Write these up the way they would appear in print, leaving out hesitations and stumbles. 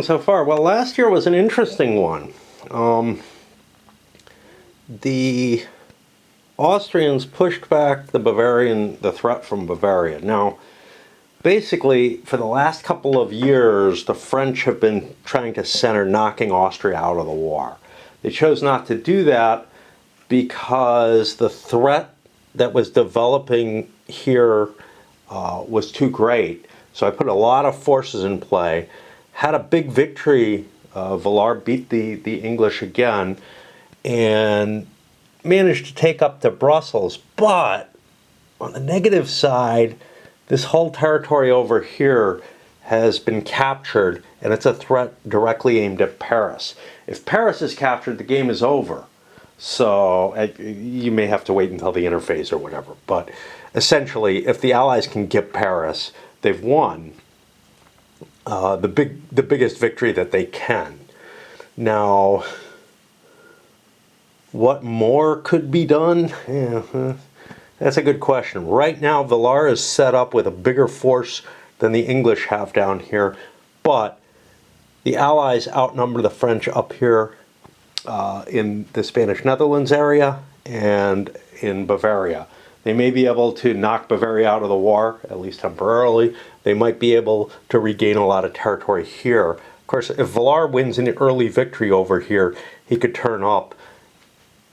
So far, well, last year was an interesting one. The Austrians pushed back the threat from Bavaria. Now, basically, for the last couple of years, the French have been trying to center knocking Austria out of the war. They chose not to do that because the threat that was developing here was too great. So I put a lot of forces in play, had a big victory. Villars beat the English again and managed to take up to Brussels. But on the negative side, this whole territory over here has been captured, and it's a threat directly aimed at Paris. If Paris is captured, the game is over. So you may have to wait until the interphase or whatever. But essentially, if the Allies can get Paris, they've won the biggest victory that they can. Now, what more could be done? That's a good question. Right now, Villars is set up with a bigger force than the English have down here, but the Allies outnumber the French up here in the Spanish Netherlands area and in Bavaria. They may be able to knock Bavaria out of the war, at least temporarily. They might be able to regain a lot of territory here. Of course, if Villars wins an early victory over here, he could turn up,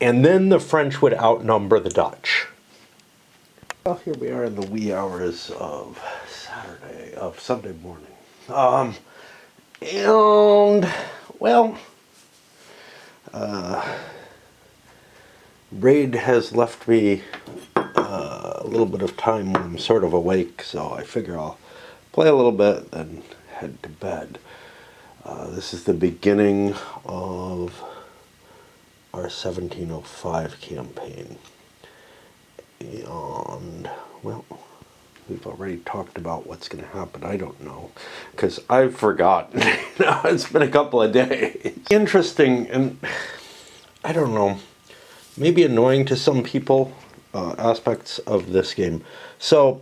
and then the French would outnumber the Dutch. Well, here we are in the wee hours of Sunday morning. And, well, raid has left me a little bit of time when I'm sort of awake, so I figure I'll play a little bit and head to bed. This is the beginning of our 1705 campaign. And, well, we've already talked about what's going to happen. I don't know, because I've forgotten. It's been a couple of days. Interesting, and I don't know, maybe annoying to some people, aspects of this game. So,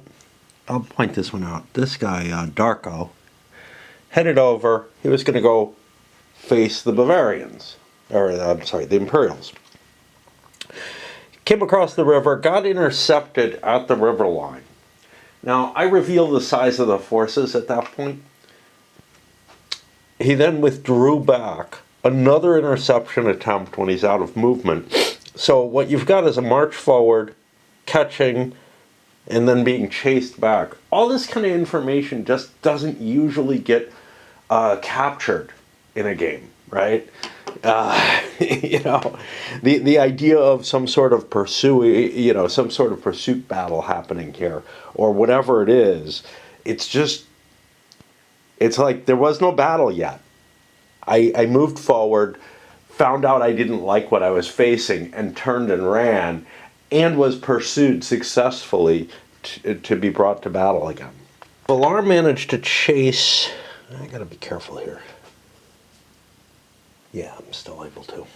I'll point this one out. This guy, Darko, headed over. He was going to go face the Bavarians, or I'm sorry, the Imperials. Came across the river, got intercepted at the river line. Now, I revealed the size of the forces at that point. He then withdrew back. Another interception attempt when he's out of movement. So what you've got is a march forward, catching, and then being chased back. All this kind of information just doesn't usually get captured in a game, right? You know, the idea of some sort of some sort of pursuit battle happening here, or whatever it is, it's like there was no battle yet. I moved forward, found out I didn't like what I was facing, and turned and ran, and was pursued successfully to be brought to battle again. Villars managed to chase, I gotta be careful here. Yeah, I'm still able to.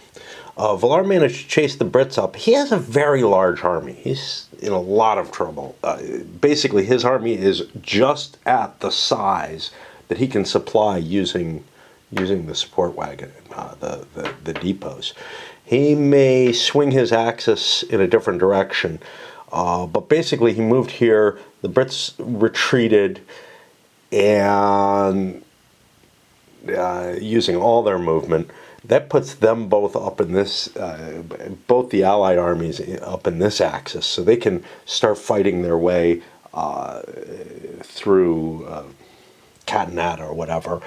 Villars managed to chase the Brits up. He has a very large army. He's in a lot of trouble. Basically, his army is just at the size that he can supply using the support wagon, the depots. He may swing his axis in a different direction, but basically he moved here. The Brits retreated, and using all their movement, that puts them both up in this, both the Allied armies up in this axis, so they can start fighting their way through Catanat or whatever.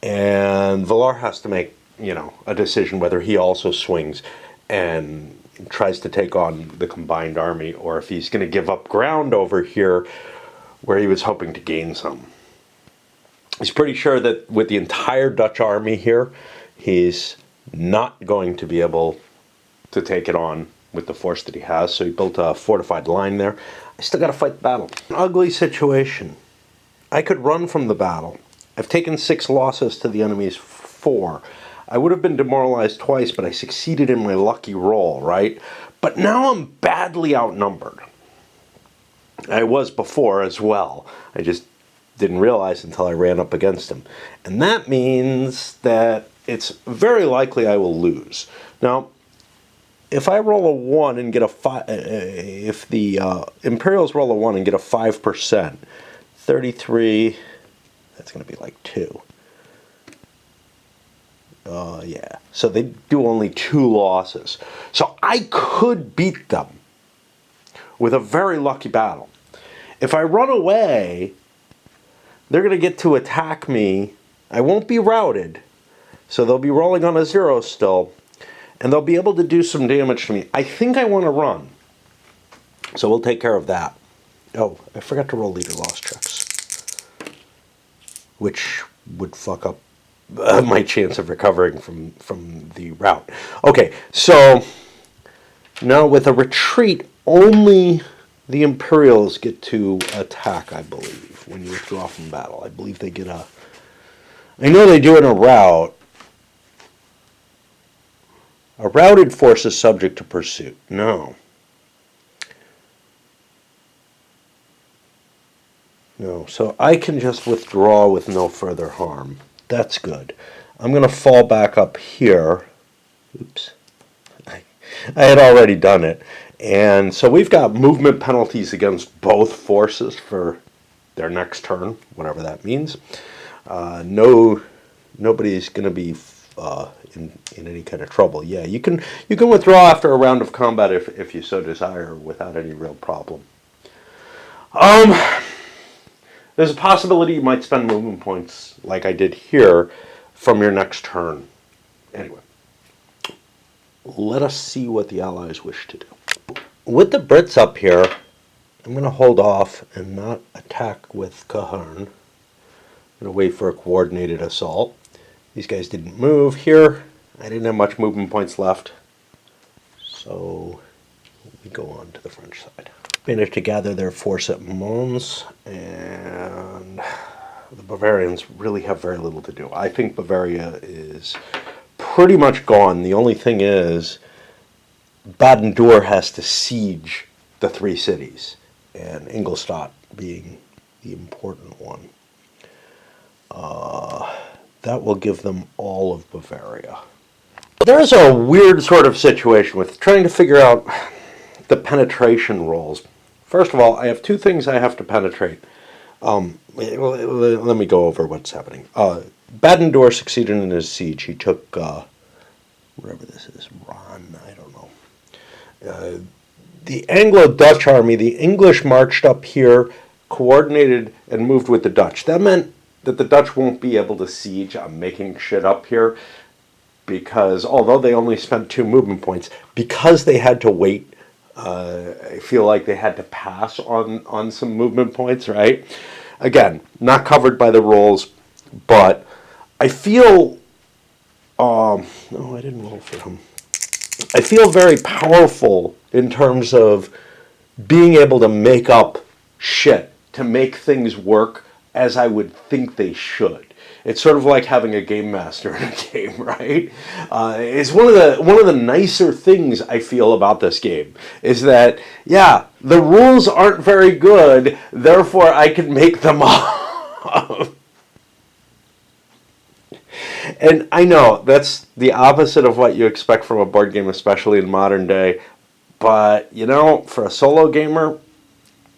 And Villars has to make, a decision whether he also swings and tries to take on the combined army, or if he's going to give up ground over here where he was hoping to gain some. He's pretty sure that with the entire Dutch army here, he's not going to be able to take it on with the force that he has, so he built a fortified line there. I still got to fight the battle. An ugly situation. I could run from the battle. I've taken 6 losses to the enemy's 4. I would have been demoralized twice, but I succeeded in my lucky roll, right? But now I'm badly outnumbered. I was before as well. I just Didn't realize until I ran up against him. And that means that it's very likely I will lose. Now, if I roll a 1 and get a 5, if the Imperials roll a 1 and get a 5%, 33, that's going to be like 2. Yeah, so they do only 2 losses. So I could beat them with a very lucky battle. If I run away, they're going to get to attack me. I won't be routed, so they'll be rolling on a 0 still, and they'll be able to do some damage to me. I think I want to run, so we'll take care of that. Oh, I forgot to roll leader loss checks, which would fuck up my chance of recovering from the rout. Okay, so now with a retreat, only the Imperials get to attack, I believe, when you withdraw from battle. I believe they get a... I know they do in a rout. A routed force is subject to pursuit. No. No, so I can just withdraw with no further harm. That's good. I'm going to fall back up here. Oops. I had already done it. And so we've got movement penalties against both forces for their next turn, whatever that means. Nobody's going to be in any kind of trouble. Yeah, you can withdraw after a round of combat if you so desire without any real problem. There's a possibility you might spend movement points like I did here from your next turn. Anyway, let us see what the Allies wish to do. With the Brits up here, I'm going to hold off and not attack with Caharn. I'm going to wait for a coordinated assault. These guys didn't move here. I didn't have much movement points left. So we go on to the French side. Managed to gather their force at Mons, and the Bavarians really have very little to do. I think Bavaria is pretty much gone. The only thing is Baden-Dur has to siege the 3 cities, and Ingolstadt being the important one. That will give them all of Bavaria. There's a weird sort of situation with trying to figure out the penetration rolls. First of all, I have 2 things I have to penetrate. Let me go over what's happening. Baden-Dur succeeded in his siege. He took, wherever this is, Ron, I don't know. The Anglo-Dutch army, the English marched up here, coordinated, and moved with the Dutch. That meant that the Dutch won't be able to siege. I'm making shit up here, because although they only spent 2 movement points, because they had to wait, I feel like they had to pass on some movement points, right? Again, not covered by the rules, but I feel... no, I didn't roll for him. I feel very powerful in terms of being able to make up shit, to make things work as I would think they should. It's sort of like having a game master in a game, right? It's one of the nicer things I feel about this game is that, yeah, the rules aren't very good, therefore I can make them up. And I know that's the opposite of what you expect from a board game, especially in modern day. But, you know, for a solo gamer,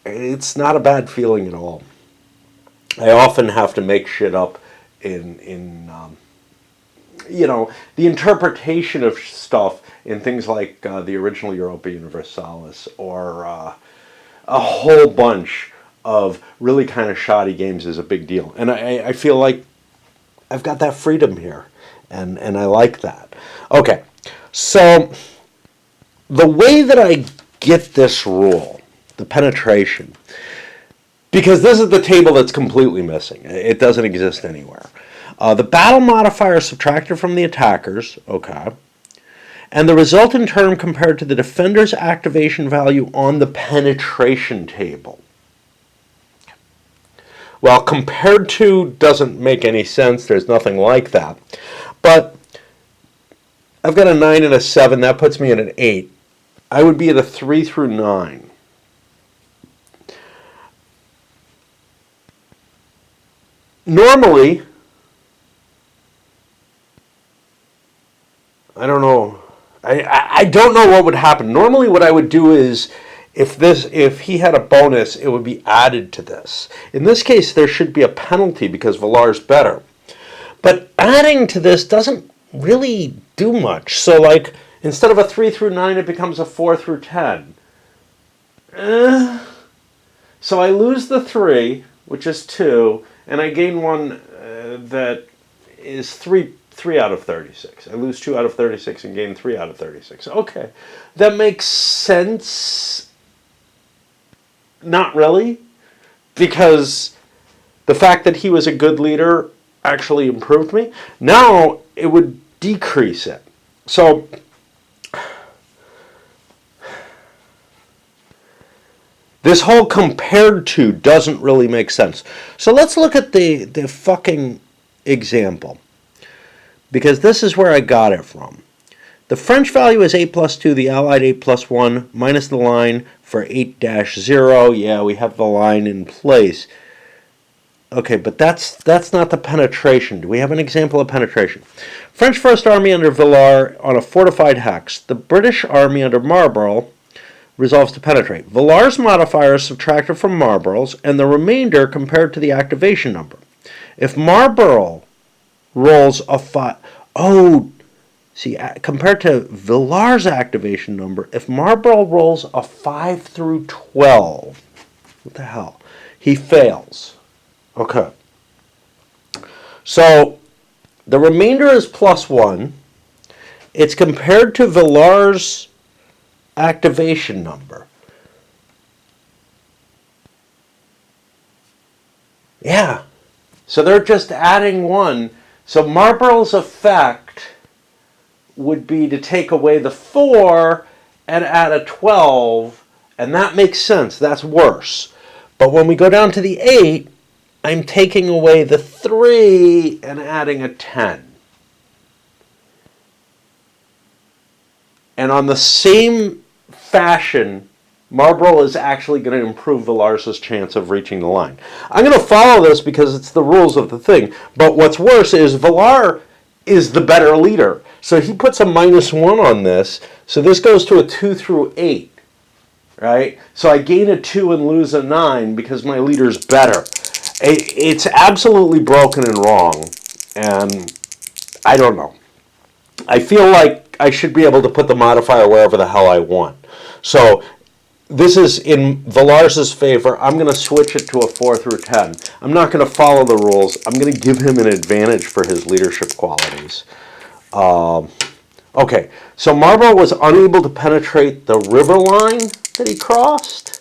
it's not a bad feeling at all. I often have to make shit up in you know, the interpretation of stuff in things like the original Europa Universalis or a whole bunch of really kind of shoddy games is a big deal. And I feel like I've got that freedom here, and I like that. Okay, so the way that I get this rule, the penetration, because this is the table that's completely missing. It doesn't exist anywhere. The battle modifier is subtracted from the attackers, okay, and the resultant term compared to the defender's activation value on the penetration table. Well, compared to doesn't make any sense. There's nothing like that. But I've got a 9 and a 7. That puts me at an 8. I would be at a 3 through 9. normally, I don't know. I don't know what would happen. Normally what I would do is if he had a bonus, it would be added to this. In this case, there should be a penalty because Villar's better. But adding to this doesn't really do much. So like instead of a 3 through 9, it becomes a 4 through 10. So I lose the 3, which is 2, and I gain one that is 3 out of 36. I lose 2 out of 36 and gain 3 out of 36. Okay, that makes sense. Not really, because the fact that he was a good leader actually improved me. Now it would decrease it. So this whole compared to doesn't really make sense. So let's look at the fucking example, because this is where I got it from. The French value is 8 plus 2, the Allied 8 plus 1, minus the line for 8-0. Yeah, we have the line in place. Okay, but that's not the penetration. Do we have an example of penetration? French First Army under Villars on a fortified hex. The British Army under Marlborough resolves to penetrate. Villars' modifier is subtracted from Marlborough's, and the remainder compared to the activation number. If Marlborough rolls a 5... Oh, see, compared to Villars' activation number, if Marlborough rolls a 5 through 12, what the hell? He fails. Okay. So the remainder is plus 1. It's compared to Villars' activation number. Yeah. So they're just adding 1. So Marlborough's effect would be to take away the 4 and add a 12, and that makes sense. That's worse. But when we go down to the 8, I'm taking away the 3 and adding a 10. And on the same fashion, Marlborough is actually going to improve Villars' chance of reaching the line. I'm going to follow this because it's the rules of the thing. But what's worse is Villars is the better leader. So he puts a -1 on this. So this goes to a 2 through 8. Right? So I gain a 2 and lose a 9 because my leader's better. It's absolutely broken and wrong. And I don't know. I feel like I should be able to put the modifier wherever the hell I want. So this is in Villars' favor. I'm going to switch it to a 4 through 10. I'm not going to follow the rules. I'm going to give him an advantage for his leadership qualities. Okay, so Marlborough was unable to penetrate the river line that he crossed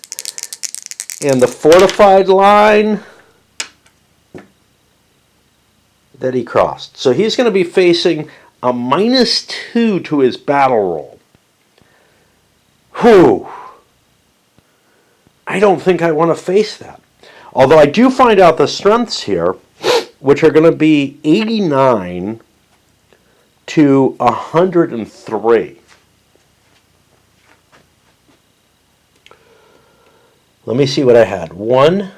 and the fortified line that he crossed. So he's going to be facing a -2 to his battle roll. Whew. I don't think I want to face that. Although I do find out the strengths here, which are going to be 89 to 103. Let me see what I had. 1.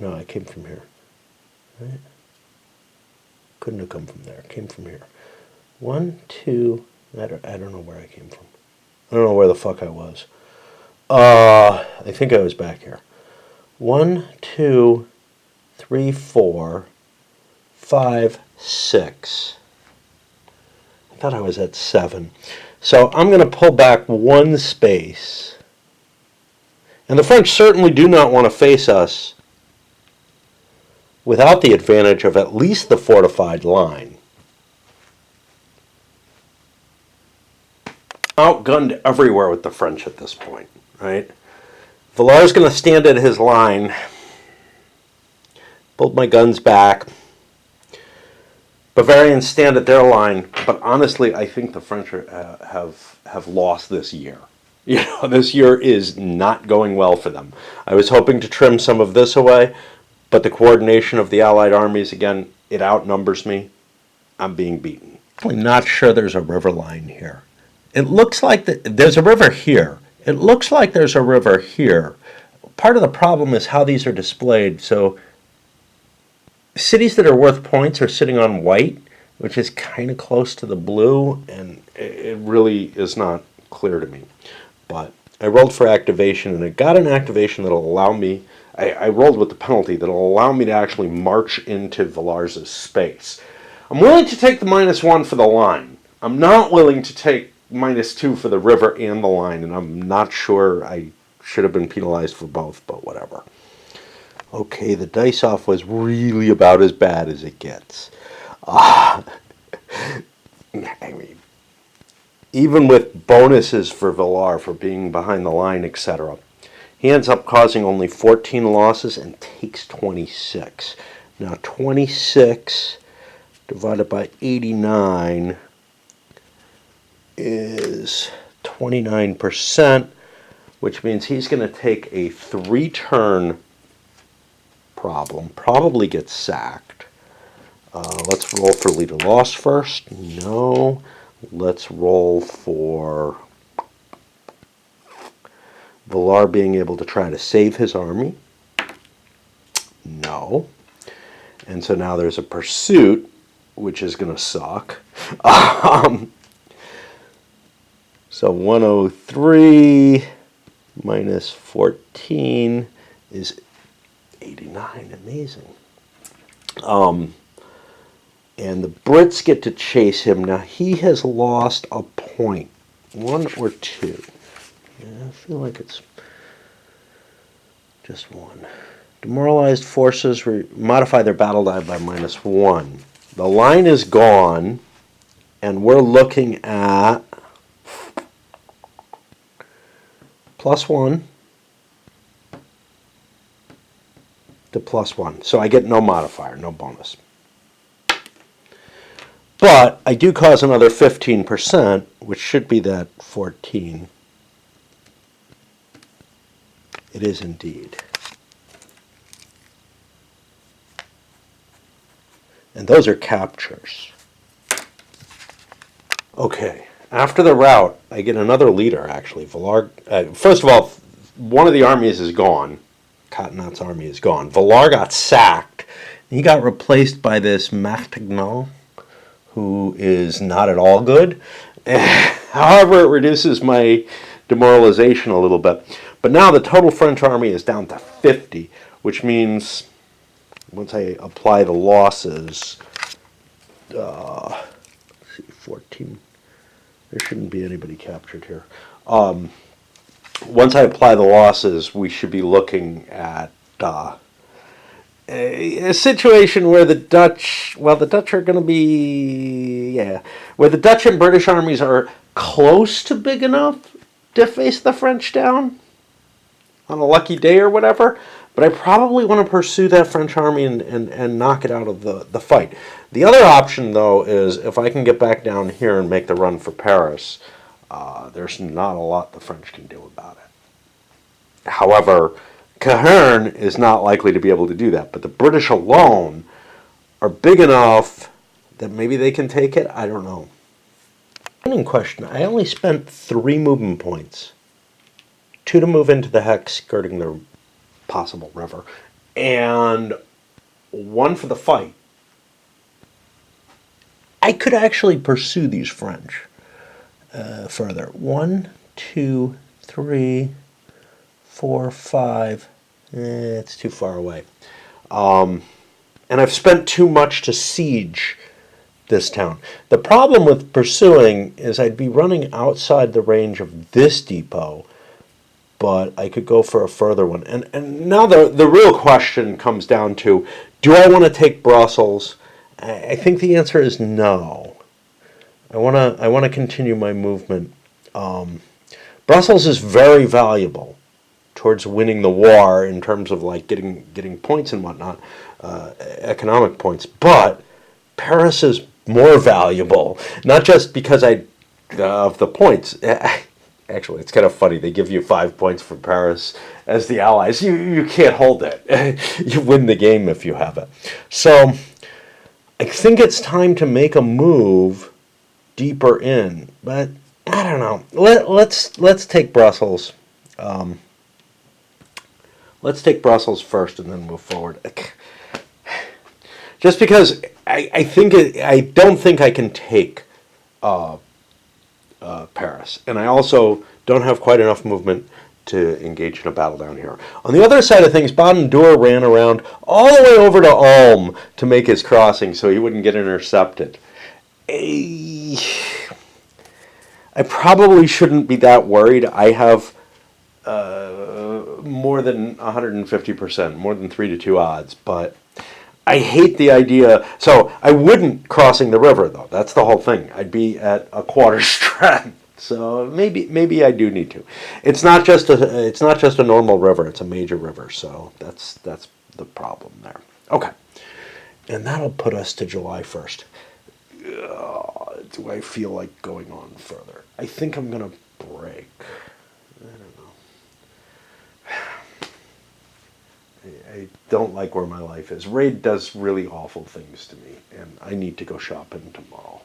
No, I came from here. Right? Couldn't have come from there. It came from here. 1, 2. I don't know where I came from. I don't know where the fuck I was. I think I was back here. 1, 2, 3, 4, 5, 6. I thought I was at 7. So I'm going to pull back 1 space. And the French certainly do not want to face us without the advantage of at least the fortified line. Outgunned everywhere with the French at this point, right? Villars is going to stand at his line. Pulled my guns back. Bavarians stand at their line, but honestly, I think the French have lost this year. You know, this year is not going well for them. I was hoping to trim some of this away, but the coordination of the Allied armies, again, it outnumbers me. I'm being beaten. I'm not sure there's a river line here. It looks like there's a river here. It looks like there's a river here. Part of the problem is how these are displayed. So cities that are worth points are sitting on white, which is kind of close to the blue, and it really is not clear to me. But I rolled for activation, and I got an activation that'll allow me. I rolled with the penalty that'll allow me to actually march into Villars' space. I'm willing to take the -1 for the line. I'm not willing to take -2 for the river and the line, and I'm not sure I should have been penalized for both, but whatever. Okay, the dice off was really about as bad as it gets. I mean, even with bonuses for Villar for being behind the line, etc., he ends up causing only 14 losses and takes 26. Now, 26 divided by 89 is 29%, which means he's going to take a 3-turn problem, probably get sacked. Let's roll for leader loss first. No. Let's roll for Villar being able to try to save his army. No. And so now there's a pursuit, which is going to suck. So 103 minus 14 is 89. Amazing. And the Brits get to chase him. Now, he has lost a point. 1 or 2. Yeah, I feel like it's just 1. Demoralized forces modify their battle die by -1. The line is gone, and we're looking at +1 to +1. So I get no modifier, no bonus. But I do cause another 15%, which should be that 14. It is indeed. And those are captures. Okay, after the rout, I get another leader, actually. Villar. First of all, one of the armies is gone. Catinat's army is gone. Villar got sacked. He got replaced by this Martignan, who is not at all good. However, it reduces my demoralization a little bit. But now the total French army is down to 50, which means once I apply the losses, let's see, 14. There shouldn't be anybody captured here. Once I apply the losses, we should be looking at a situation where the Dutch are going to be, where the Dutch and British armies are close to big enough to face the French down on a lucky day or whatever. But I probably want to pursue that French army and knock it out of the fight. The other option, though, is if I can get back down here and make the run for Paris, there's not a lot the French can do about it. However, Cahern is not likely to be able to do that. But the British alone are big enough that maybe they can take it. I don't know. In question, I only spent 3 movement points. 2 to move into the hex skirting the possible river, and 1 for the fight. I could actually pursue these French further. 1, 2, 3, 4, 5. It's too far away. And I've spent too much to siege this town. The problem with pursuing is I'd be running outside the range of this depot, but I could go for a further one. And now the real question comes down to, do I want to take Brussels? I think the answer is no. I want to continue my movement. Brussels is very valuable towards winning the war in terms of like getting points and whatnot, economic points. But Paris is more valuable, not just because of the points. Actually, it's kind of funny. They give you 5 points for Paris as the Allies. You can't hold it. You win the game if you have it. So I think it's time to make a move deeper in. But I don't know. Let's take Brussels. Let's take Brussels first and then move forward. just because I don't think I can take Paris, and I also don't have quite enough movement to engage in a battle down here. On the other side of things, Badendur ran around all the way over to Ulm to make his crossing so he wouldn't get intercepted. I probably shouldn't be that worried. I have more than 150%, more than 3 to 2 odds, but I hate the idea. So I wouldn't crossing the river, though. That's the whole thing. I'd be at a quarter strength. So maybe I do need to. It's not just a normal river. It's a major river. So that's the problem there. Okay, and that'll put us to July 1st. Do I feel like going on further? I think I'm gonna break. I don't know. I don't like where my life is. Raid does really awful things to me, and I need to go shopping tomorrow.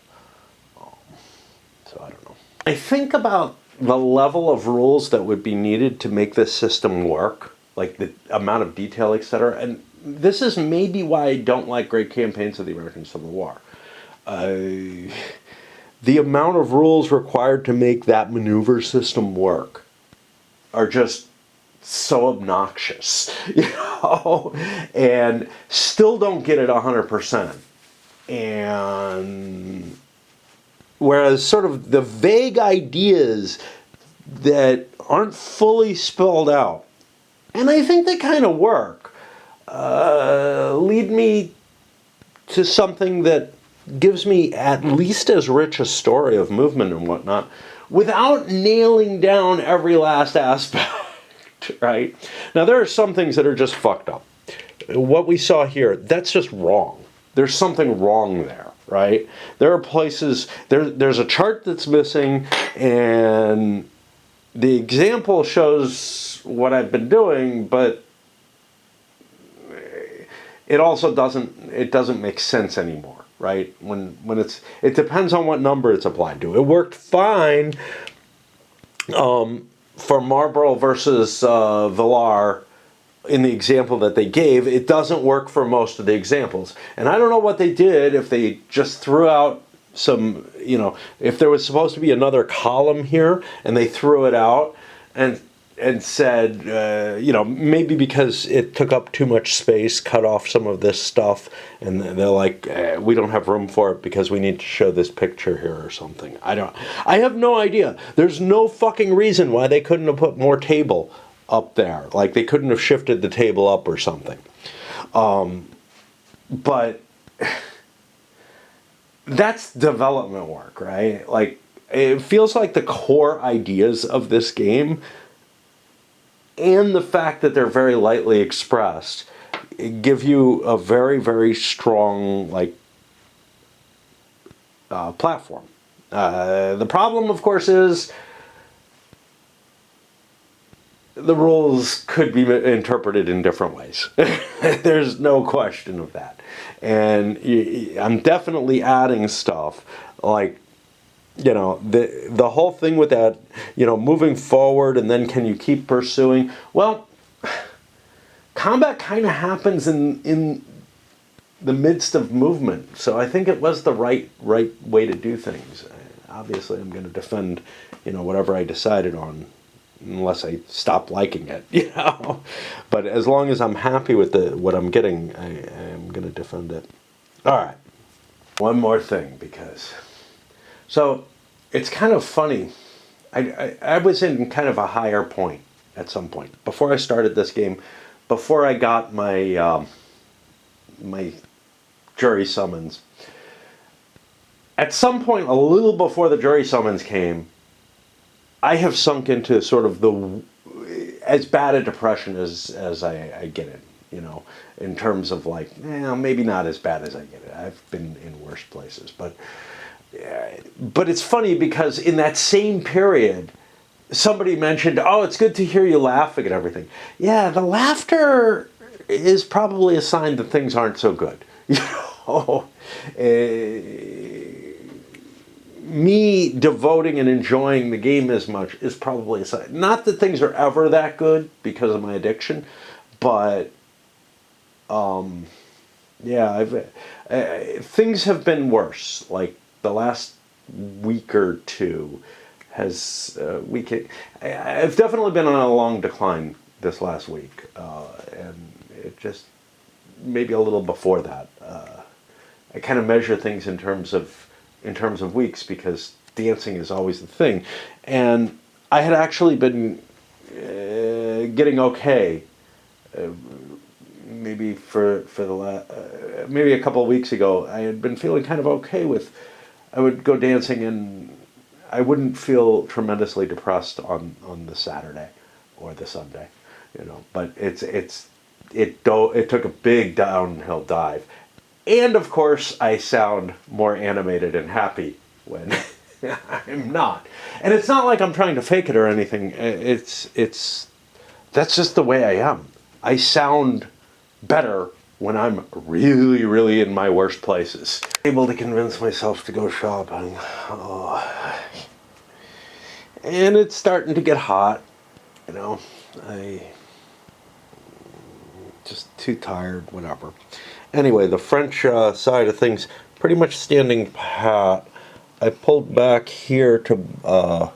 So I don't know. I think about the level of rules that would be needed to make this system work, like the amount of detail, etc. And this is maybe why I don't like Great Campaigns of the American Civil War. The amount of rules required to make that maneuver system work are just so obnoxious, and still don't get it 100%. And whereas sort of the vague ideas that aren't fully spelled out, and I think they kind of work, lead me to something that gives me at least as rich a story of movement and whatnot, without nailing down every last aspect, right? Now, there are some things that are just fucked up. What we saw here, that's just wrong. There's something wrong there, right? There are places, there's a chart that's missing, and the example shows what I've been doing, but it also doesn't make sense anymore. Right? When it depends on what number it's applied to. It worked fine for Marlborough versus Villar in the example that they gave. It doesn't work for most of the examples. And I don't know what they did, if they just threw out some, if there was supposed to be another column here and they threw it out and said, maybe because it took up too much space, cut off some of this stuff, and they're like, we don't have room for it because we need to show this picture here or something. I have no idea. There's no fucking reason why they couldn't have put more table up there. Like, they couldn't have shifted the table up or something. But that's development work, right? Like, it feels like the core ideas of this game, and the fact that they're very lightly expressed, give you a very, very strong, platform. The problem, of course, is the rules could be interpreted in different ways. There's no question of that. And I'm definitely adding stuff like, the whole thing with that, moving forward and then can you keep pursuing? Well, combat kind of happens in the midst of movement, so I think it was the right way to do things. Obviously, I'm going to defend, whatever I decided on, unless I stop liking it, But as long as I'm happy with what I'm getting, I am going to defend it. All right, one more thing, so it's kind of funny. I was in kind of a higher point at some point before I started this game, before I got my my jury summons. At some point, a little before the jury summons came, I have sunk into sort of as bad a depression as I get in, in terms of maybe not as bad as I get it. I've been in worse places, but it's funny because in that same period, somebody mentioned, oh, it's good to hear you laughing and everything. Yeah, the laughter is probably a sign that things aren't so good. Me devoting and enjoying the game as much is probably a sign. Not that things are ever that good because of my addiction, but Yeah, things have been worse. Like the last week or two has I've definitely been on a long decline this last week, and it just maybe a little before that. I kind of measure things in terms of weeks because dancing is always the thing, and I had actually been getting okay. Maybe maybe a couple of weeks ago, I had been feeling kind of okay with. I would go dancing and I wouldn't feel tremendously depressed on the Saturday or the Sunday, you know. But it took a big downhill dive, and of course I sound more animated and happy when I'm not. And it's not like I'm trying to fake it or anything. It's that's just the way I am. I sound better when I'm really, really in my worst places. Able to convince myself to go shopping. Oh. And it's starting to get hot, you know. I just too tired, whatever. Anyway, the French side of things, pretty much standing pat. I pulled back here to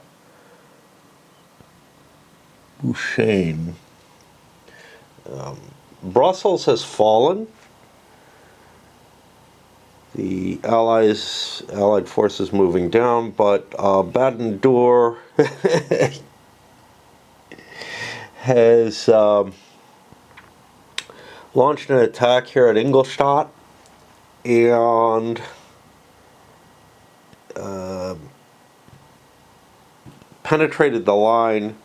Bouchain. Brussels has fallen. The Allied forces moving down, but Baden-Dour has launched an attack here at Ingolstadt and penetrated the line.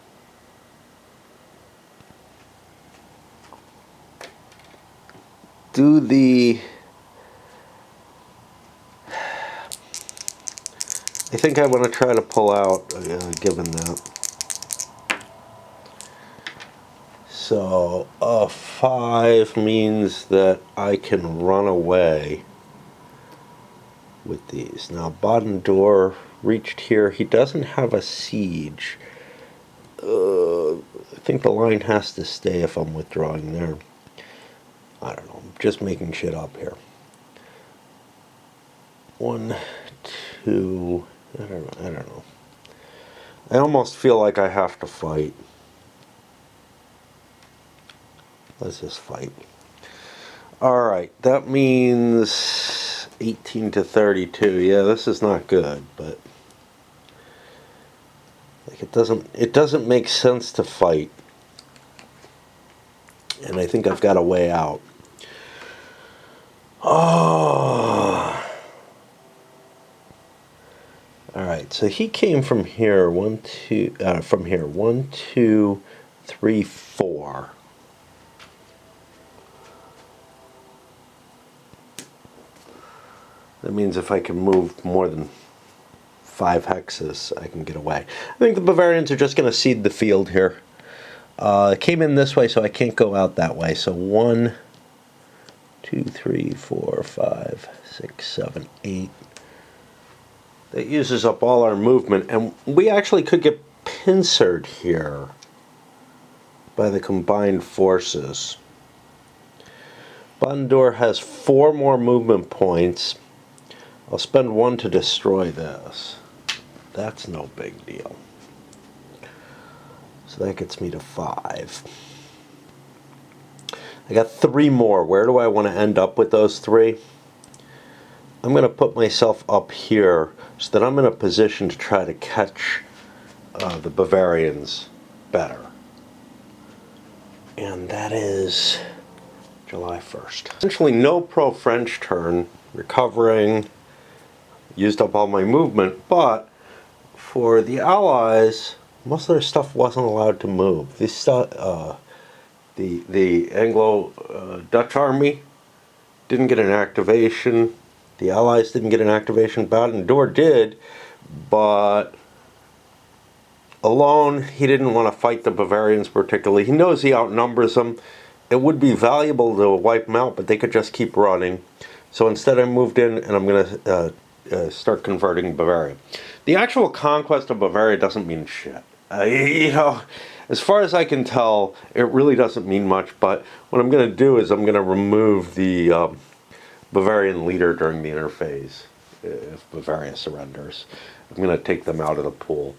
I think I want to try to pull out, given that. So a 5 means that I can run away with these. Now Baden-Dour reached here. He doesn't have a siege. I think the line has to stay if I'm withdrawing there. I don't know. I'm just making shit up here. 1, 2. I don't know. I almost feel like I have to fight. Let's just fight. Alright, that means 18 to 32. Yeah, this is not good, but like it doesn't make sense to fight. And I think I've got a way out. Oh. Alright, so he came from here. From here. 1, 2, 3, 4. That means if I can move more than 5 hexes, I can get away. I think the Bavarians are just going to cede the field here. It came in this way, so I can't go out that way. So 1, 2, 3, 4, 5, 6, 7, 8. That uses up all our movement, and we actually could get pincered here by the combined forces. Baden-Dour has 4 more movement points. I'll spend 1 to destroy this. That's no big deal. So that gets me to 5. I got 3 more. Where do I want to end up with those 3? I'm going to put myself up here so that I'm in a position to try to catch the Bavarians better. And that is July 1st. Essentially no pro-French turn, recovering, used up all my movement, but for the Allies, most of their stuff wasn't allowed to move. This stuff, the Anglo-Dutch army didn't get an activation. The Allies didn't get an activation. Baden-Dour did, but alone, he didn't want to fight the Bavarians particularly. He knows he outnumbers them. It would be valuable to wipe them out, but they could just keep running. So instead I moved in, and I'm going to start converting Bavaria. The actual conquest of Bavaria doesn't mean shit. You know, as far as I can tell, it really doesn't mean much, but what I'm going to do is I'm going to remove the Bavarian leader during the interphase if Bavaria surrenders. I'm going to take them out of the pool.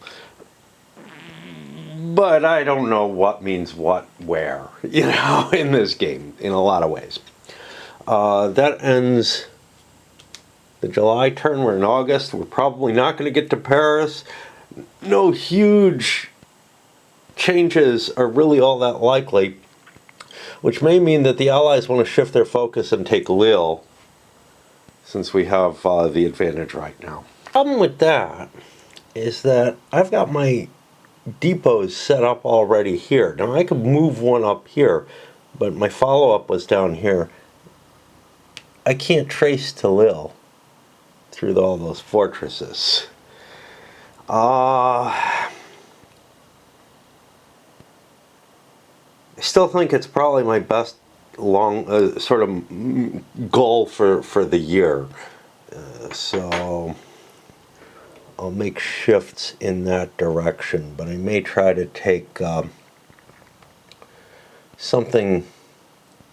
But I don't know what means what where, in this game, in a lot of ways. That ends the July turn. We're in August. We're probably not going to get to Paris. No huge changes are really all that likely, which may mean that the Allies want to shift their focus and take Lille, since we have the advantage right now. The problem with that is that I've got my depots set up already here. Now I could move one up here, but my follow-up was down here. I can't trace to Lille through all those fortresses. I still think it's probably my best long sort of goal for the year. So I'll make shifts in that direction, but I may try to take something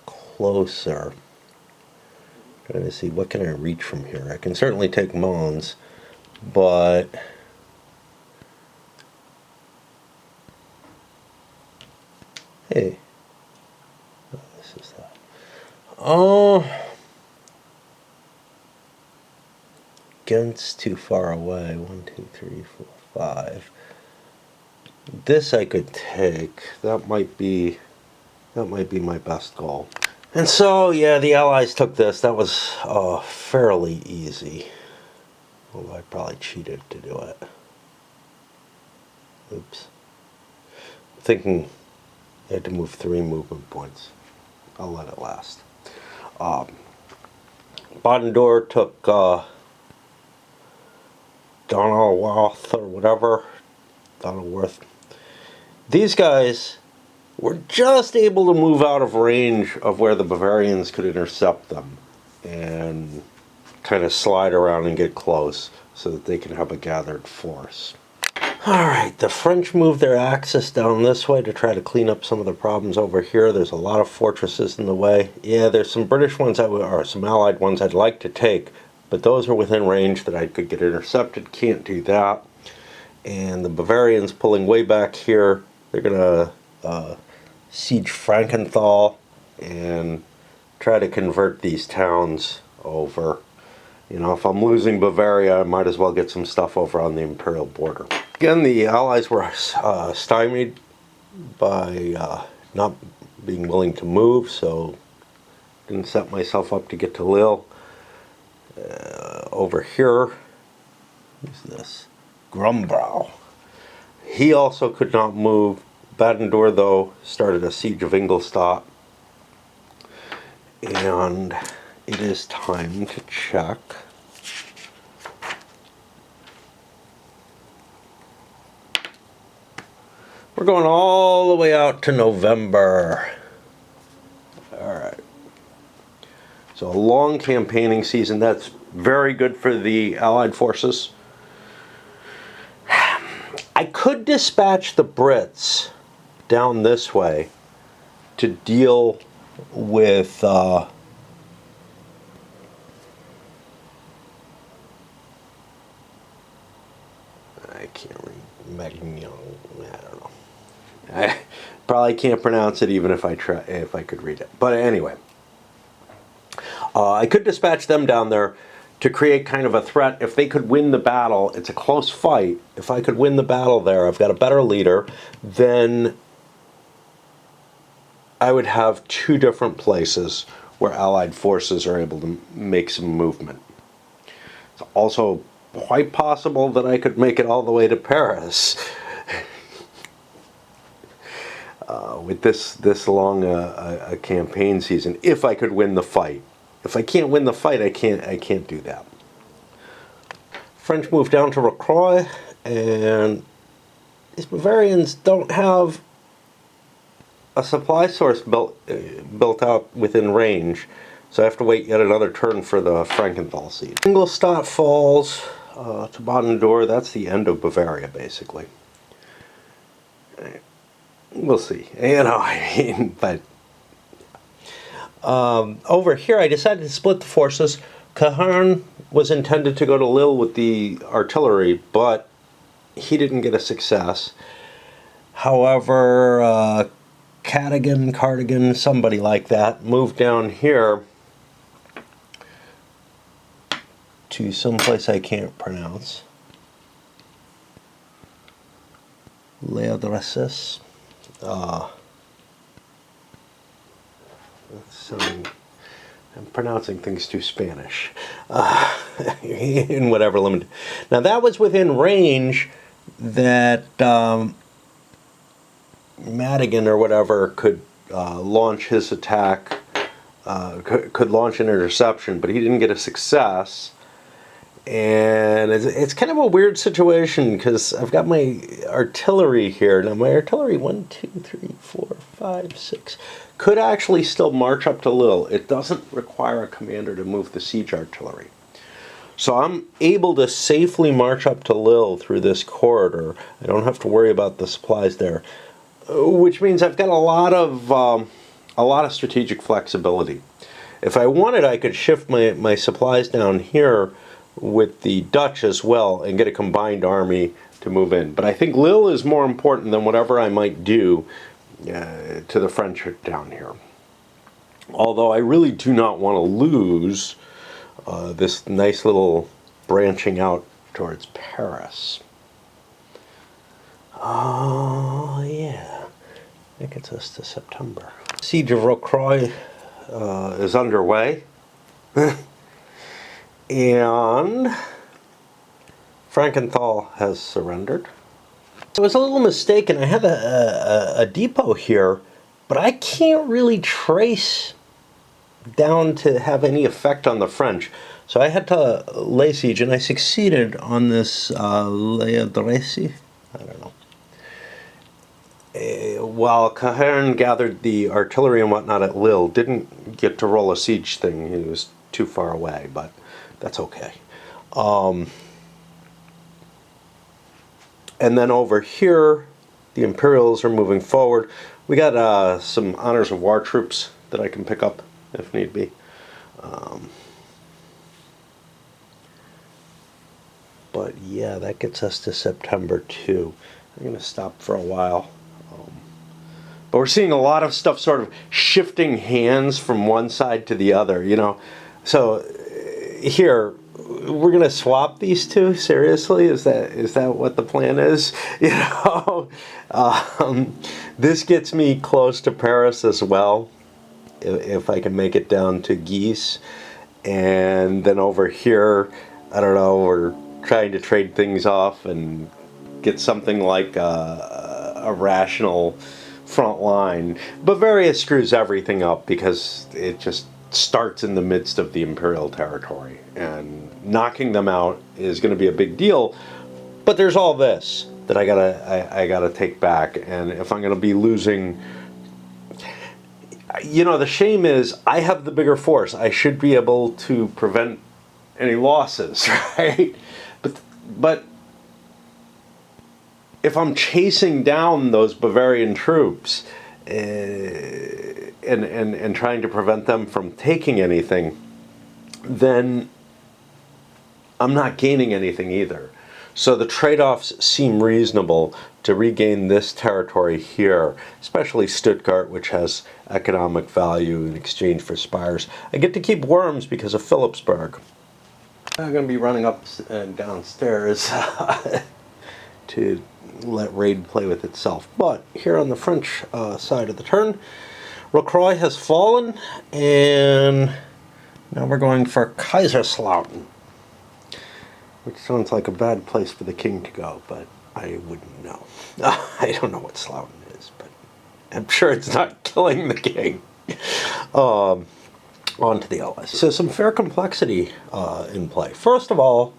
closer. Trying to see what can I reach from here. I can certainly take Mons, but hey, oh, this is that. Oh, Ghent's too far away. 1, 2, 3, 4, 5. This I could take. That might be my best goal. And so, yeah, the Allies took this. That was fairly easy. Although I probably cheated to do it. Oops. I'm thinking I had to move 3 movement points. I'll let it last. Baden-Dor took Donauworth or whatever. Donauworth. These guys were just able to move out of range of where the Bavarians could intercept them and kind of slide around and get close so that they can have a gathered force. Alright, the French moved their axis down this way to try to clean up some of the problems over here. There's a lot of fortresses in the way. Yeah, there's some British ones or some Allied ones I'd like to take, but those are within range that I could get intercepted. Can't do that. And the Bavarians pulling way back here, they're going to siege Frankenthal and try to convert these towns over. If I'm losing Bavaria, I might as well get some stuff over on the imperial border. Again, the Allies were stymied by not being willing to move, so didn't set myself up to get to Lille. Over here, who's this? Marlborough. He also could not move. Baden-Dor, though, started a siege of Ingolstadt. And it is time to check. We're going all the way out to November. Alright. So a long campaigning season. That's very good for the Allied forces. I could dispatch the Brits down this way to deal with I can't read Magnon. I don't know. I probably can't pronounce it even if I could read it. But anyway, I could dispatch them down there to create kind of a threat. If they could win the battle, it's a close fight. If I could win the battle there, I've got a better leader, then I would have 2 different places where Allied forces are able to make some movement. It's also quite possible that I could make it all the way to Paris with this long a campaign season, if I could win the fight. If I can't win the fight, I can't do that. French move down to Rocroi, and these Bavarians don't have a supply source built out within range, so I have to wait yet another turn for the Frankenthal siege. Ingolstadt falls to Baden-Dor. That's the end of Bavaria, basically. We'll see. But Over here, I decided to split the forces. Cahan was intended to go to Lille with the artillery, but he didn't get a success. However, Cardigan, somebody like that, moved down here to someplace I can't pronounce. Leodresis. I'm pronouncing things too Spanish. In whatever limit. Now that was within range that Madigan or whatever could launch his attack, could launch an interception, but he didn't get a success. And it's kind of a weird situation because I've got my artillery here. Now my artillery, 1, 2, 3, 4, 5, 6, could actually still march up to Lille. It doesn't require a commander to move the siege artillery. So I'm able to safely march up to Lille through this corridor. I don't have to worry about the supplies there, which means I've got a lot of strategic flexibility. If I wanted, I could shift my supplies down here with the Dutch as well and get a combined army to move in. But I think Lille is more important than whatever I might do to the French down here. Although I really do not want to lose this nice little branching out towards Paris. Oh, yeah. That gets us to September. Siege of Rocroi is underway. And Frankenthal has surrendered. So I was a little mistaken. I have a depot here, but I can't really trace down to have any effect on the French. So I had to lay siege, and I succeeded on this Leodresi. I don't know. While Cahen gathered the artillery and whatnot at Lille, didn't get to roll a siege thing. He was too far away, but that's okay. And then over here, the Imperials are moving forward. We got some honors of war troops that I can pick up if need be. But yeah, that gets us to September too. I'm going to stop for a while. But we're seeing a lot of stuff sort of shifting hands from one side to the other, you know. So here, we're going to swap these two? Seriously? Is that what the plan is? You know, this gets me close to Paris as well, if I can make it down to Guise. And then over here, I don't know, we're trying to trade things off and get something like a rational front line. Bavaria screws everything up because it just starts in the midst of the imperial territory, and knocking them out is going to be a big deal. But there's all this that I gotta take back, and if I'm going to be losing, you know, the shame is I have the bigger force. I should be able to prevent any losses, right? But if I'm chasing down those Bavarian troops and trying to prevent them from taking anything, then I'm not gaining anything either. So the trade-offs seem reasonable to regain this territory here, especially Stuttgart, which has economic value in exchange for spires. I get to keep Worms because of Philipsburg. I'm going to be running up and downstairs to let raid play with itself. But here on the French side of the turn, Rocroi has fallen, and now we're going for Kaiserslautern, which sounds like a bad place for the king to go, but I wouldn't know. I don't know what Slautern is, but I'm sure it's not killing the king. On to the Allies. So some fair complexity in play. First of all,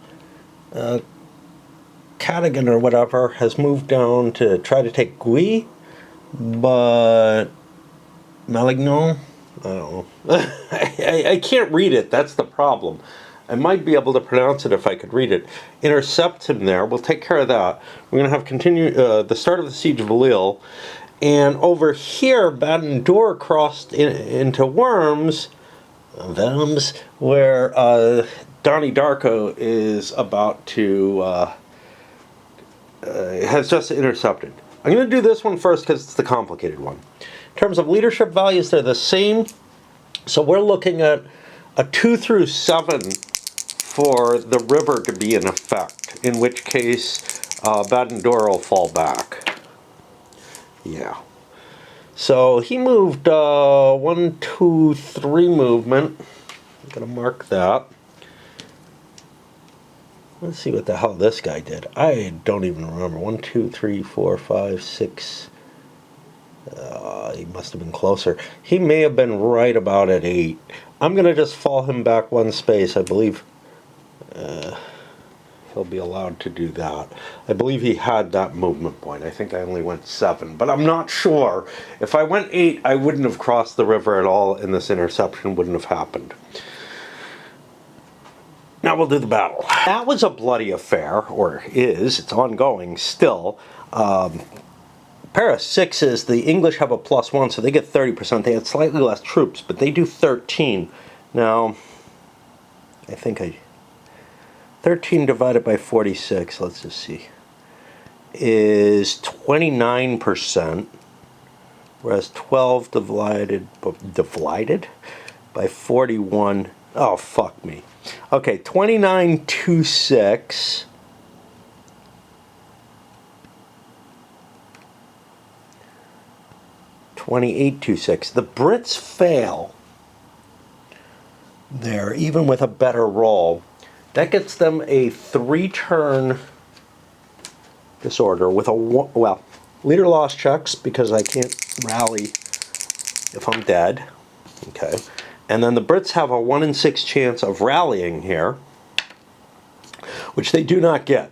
Cadogan or whatever has moved down to try to take Gui, but Malignon, I don't know. I can't read it, that's the problem. I might be able to pronounce it if I could read it. Intercept him there, we'll take care of that. We're going to have the start of the siege of Lille, And over here, Badendore crossed into Worms, where Donnie Darko is about to, has just intercepted. I'm going to do this one first because it's the complicated one. In terms of leadership values, they're the same. So we're looking at a 2 through 7 for the river to be in effect, in which case Badendore will fall back. Yeah. So he moved 1, 2, 3 movement. I'm going to mark that. Let's see what the hell this guy did. I don't even remember. 1, 2, 3, 4, 5, 6. He must have been closer. He may have been right about at 8. I'm going to just fall him back 1 space. I believe he'll be allowed to do that. I believe he had that movement point. I think I only went 7, but I'm not sure. If I went 8, I wouldn't have crossed the river at all, and this interception wouldn't have happened. Now we'll do the battle. That was a bloody affair, or is. It's ongoing still. Pair of 6s, the English have a +1, so they get 30%. They had slightly less troops, but they do 13. Now, I think 13 divided by 46, let's just see, is 29%, whereas 12 divided by 41, oh, fuck me. Okay, 2926. 2826. The Brits fail there, even with a better roll. That gets them a 3-turn disorder with a well, leader loss checks because I can't rally if I'm dead. Okay, and then the Brits have a 1 in 6 chance of rallying here, which they do not get.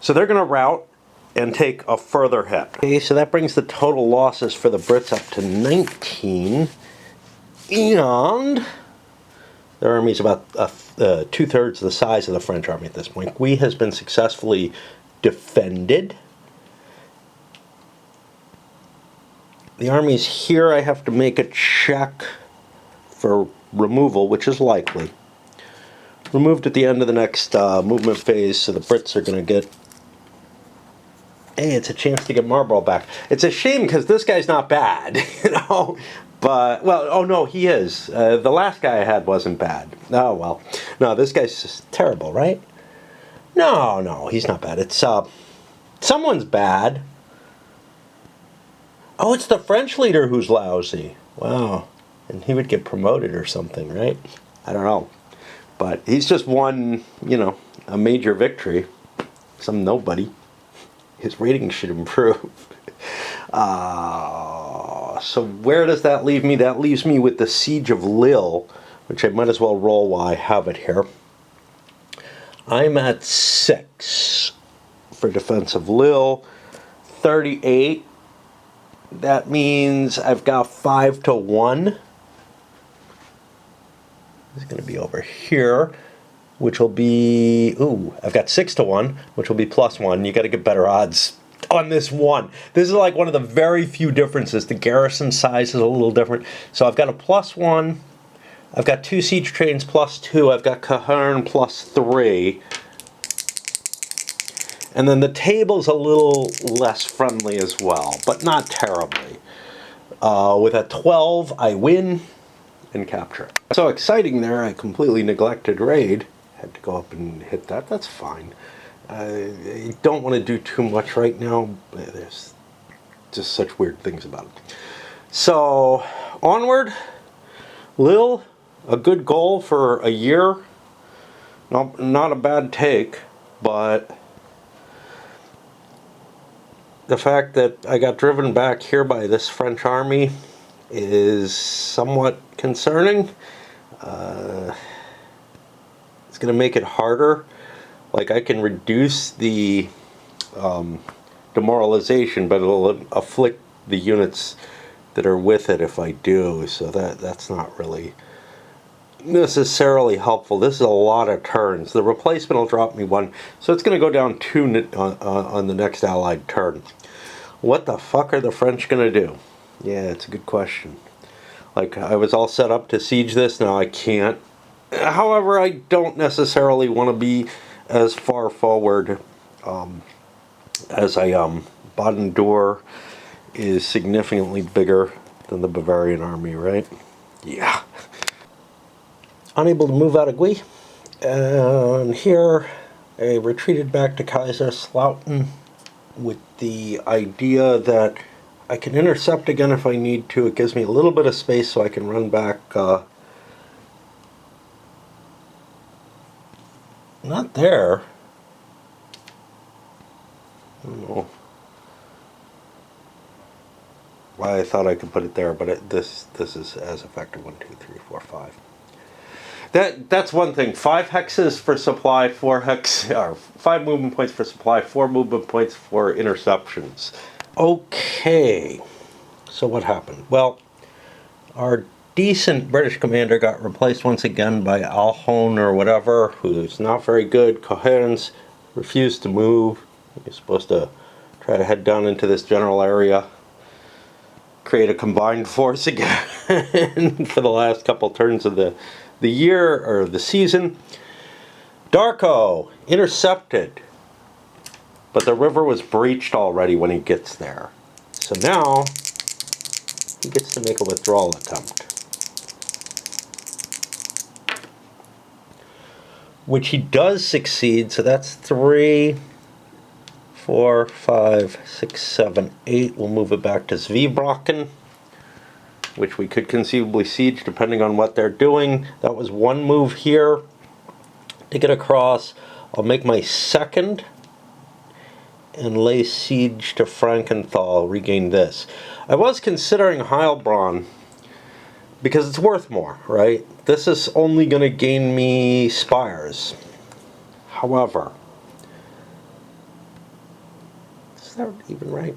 So they're going to rout and take a further hit. Okay, so that brings the total losses for the Brits up to 19, and their army is about 2/3 the size of the French army at this point. Gui has been successfully defended. The armies here, I have to make a check for removal, which is likely. Removed at the end of the next movement phase, so the Brits are going to get, hey, it's a chance to get Marlborough back. It's a shame because this guy's not bad, you know. But, well, oh no, he is. The last guy I had wasn't bad. Oh, well. No, this guy's just terrible, right? No, he's not bad. It's, someone's bad. Oh, it's the French leader who's lousy. Wow. And he would get promoted or something, right? I don't know. But he's just won, you know, a major victory. Some nobody. His rating should improve. So where does that leave me? That leaves me with the Siege of Lille, which I might as well roll while I have it here. I'm at 6 for defense of Lille. 38. That means I've got 5 to 1. It's going to be over here, which will be, ooh, I've got 6 to 1, which will be +1. You got to get better odds on this one. This is like one of the very few differences. The garrison size is a little different. So I've got a +1. I've got 2 siege trains +2. I've got Cahern +3. And then the table's a little less friendly as well, but not terribly. With a 12, I win and capture it. So exciting there, I completely neglected raid. Had to go up and hit that. That's fine. I don't want to do too much right now. There's just such weird things about it. So, onward. Lille, a good goal for a year. Not a bad take, but the fact that I got driven back here by this French army is somewhat concerning. It's going to make it harder. Like, I can reduce the demoralization, but it'll afflict the units that are with it if I do. So that's not really necessarily helpful. This is a lot of turns. The replacement will drop me 1, so it's going to go down 2 on the next allied turn. What the fuck are the French gonna do? Yeah, it's a good question. Like, I was all set up to siege this, now I can't. However, I don't necessarily want to be as far forward as I am. Baden-Dour is significantly bigger than the Bavarian army, right? Yeah. Unable to move out of Gui. And here, I retreated back to Kaiserslautern with the idea that I can intercept again if I need to. It gives me a little bit of space so I can run back. Not there. I don't know why I thought I could put it there, but this is as effective. 1, 2, 3, 4, 5. That's one thing. 5 hexes for supply, 4 hex, or 5 movement points for supply, 4 movement points for interceptions. Okay, so what happened? Well, our decent British commander got replaced once again by Alhone or whatever, who's not very good. Coherens refused to move. He's supposed to try to head down into this general area, create a combined force again for the last couple turns of the year or the season. Darko intercepted, but the river was breached already when he gets there. So now he gets to make a withdrawal attempt, which he does succeed. So that's 3, 4, 5, 6, 7, 8. We'll move it back to Zweibrücken, which we could conceivably siege depending on what they're doing. That was one move here to get across. I'll make my second and lay siege to Frankenthal, regain this. I was considering Heilbronn because it's worth more, right? This is only going to gain me spires. However, is that even right?